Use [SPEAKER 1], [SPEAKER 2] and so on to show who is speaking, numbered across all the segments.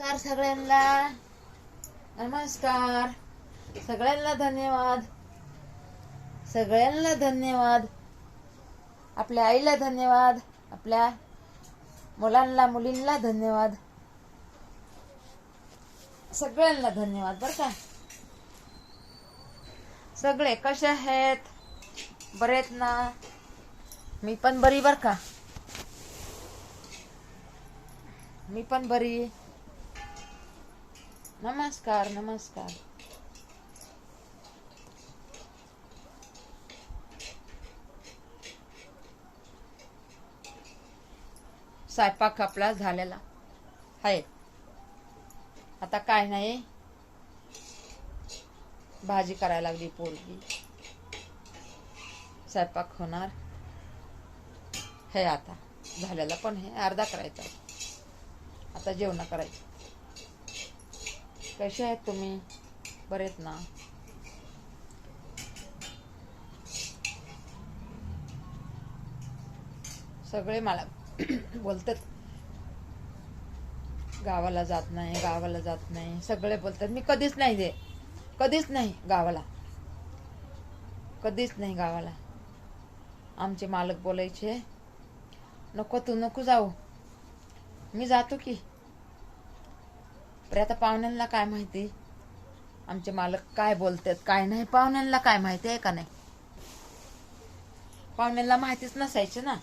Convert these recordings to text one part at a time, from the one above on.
[SPEAKER 1] नमस्कार सगळ्यांना. नमस्कार सगळ्यांना. धन्यवाद. सगळ्यांना धन्यवाद. आपल्या आईला धन्यवाद. आपल्या मुलांना मुलींना धन्यवाद. सगळ्यांना धन्यवाद बर का. सगळे कसे आहेत? बरेत ना? मी पण बरी बर का. मी पण बरी. नमस्कार नमस्कार. स्वयंपाक आपला झालेला आहे. आता काय नाही, भाजी करायला लागली पोरगी. स्वयंपाक होणार हे आता झालेला, पण हे अर्धा करायचा. आता जेवण करायचं. कसे आहेत तुम्ही? बरेत ना? सगळे मला बोलतात गावाला जात नाही, गावाला जात नाही. सगळे बोलतात. मी कधीच नाही दे, कधीच नाही गावाला, कधीच नाही गावाला. आमचे मालक बोलायचे नको तू नको जाऊ, मी जातो की. पण आता पाहुण्यांना काय माहिती आमचे मालक काय बोलतात काय नाही. पाहुण्यांना काय माहिती आहे का नाही? पाहुण्यांना माहितीच नसायचं ना.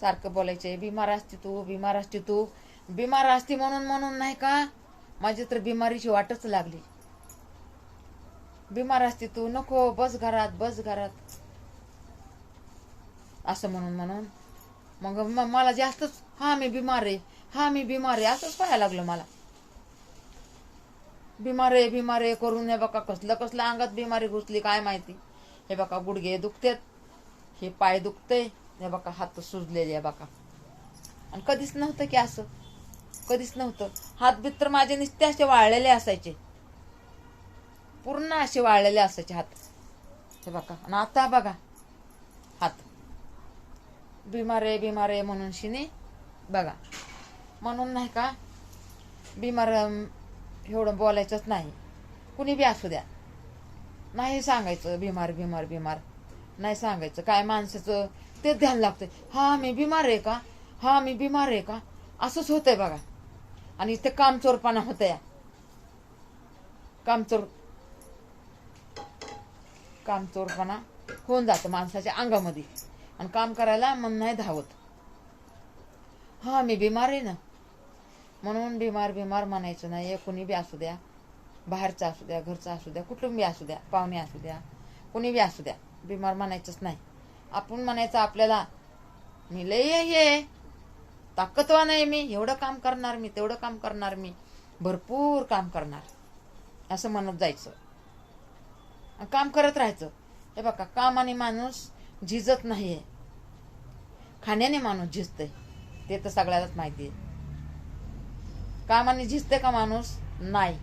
[SPEAKER 1] सारखं बोलायचे बिमार असती तू, बिमार असती तू. बिमार असती म्हणून म्हणून नाही का, माझी तर बिमारीची वाटच लागली. बिमार असती तू, नको बस घरात, बस घरात, असं म्हणून म्हणून मग मला जास्तच हा मी बिमार आहे, हा मी बिमार आहे असंच व्हायला लागलं मला. बिमार आहे बिमार आहे करून हे बघा कसलं कसलं अंगात बिमारी घुसली काय माहिती. हे बघा गुडघे दुखतेत, हे पाय दुखते, हे बघा हात सुजलेले आहे बघा. आणि कधीच नव्हतं की असं, कधीच नव्हतं. हात बीत तर माझे नुसते असे वाळलेले असायचे, पूर्ण असे वाळलेले असायचे हात. हे बघा. आणि आता बघा हात. बिमार आहे म्हणून शिनी बघा. म्हणून नाही का बिमार एवढं बोलायचंच नाही. कुणी बी असू द्या, नाही सांगायचं बिमार बिमार बिमार नाही सांगायचं. काय माणसाचं ते ध्यान लागतंय. हा मी बिमार आहे का, हा मी बिमार आहे का, असंच होतंय बघा. आणि ते कामचोरपणा होत या. कामचोरपणा होऊन जातं माणसाच्या अंगामध्ये. आणि काम करायला मन नाही धावत. हा मी बिमार आहे ना म्हणून बिमार बिमार म्हणायचं नाही. कुणी बी असू द्या, बाहेरचा असू द्या, घरचा असू द्या, कुठून बी असू द्या, पाहुणे असू द्या, कुणी बी असू द्या, बिमार म्हणायचंच नाही. आपण म्हणायचं आपल्याला मी लय हे ताकदवान आहे, मी एवढं काम करणार, मी तेवढं काम करणार, मी भरपूर काम करणार, असं म्हणत जायचं. काम करत राहायचं. हे बघा कामाने माणूस झिजत नाहीये, खाण्याने माणूस झिजतय. ते तर सगळ्यालाच माहिती आहे. कामाने झिजते का माणूस? नाही.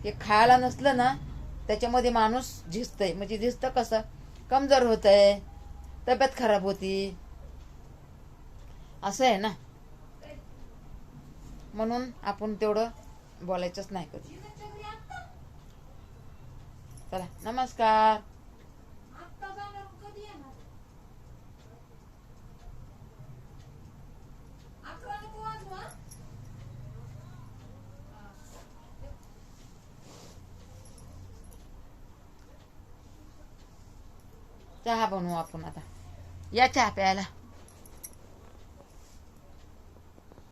[SPEAKER 1] हे खायला नसलं ना त्याच्यामध्ये माणूस झिजतय. म्हणजे झिजतं कसं, कमजोर होतंय, तब्येत खराब होती, असं आहे ना. म्हणून आपण तेवढं बोलायचंच नाही कधी. चला नमस्कार. चहा बनवू आपण आता. या चहा प्यायला.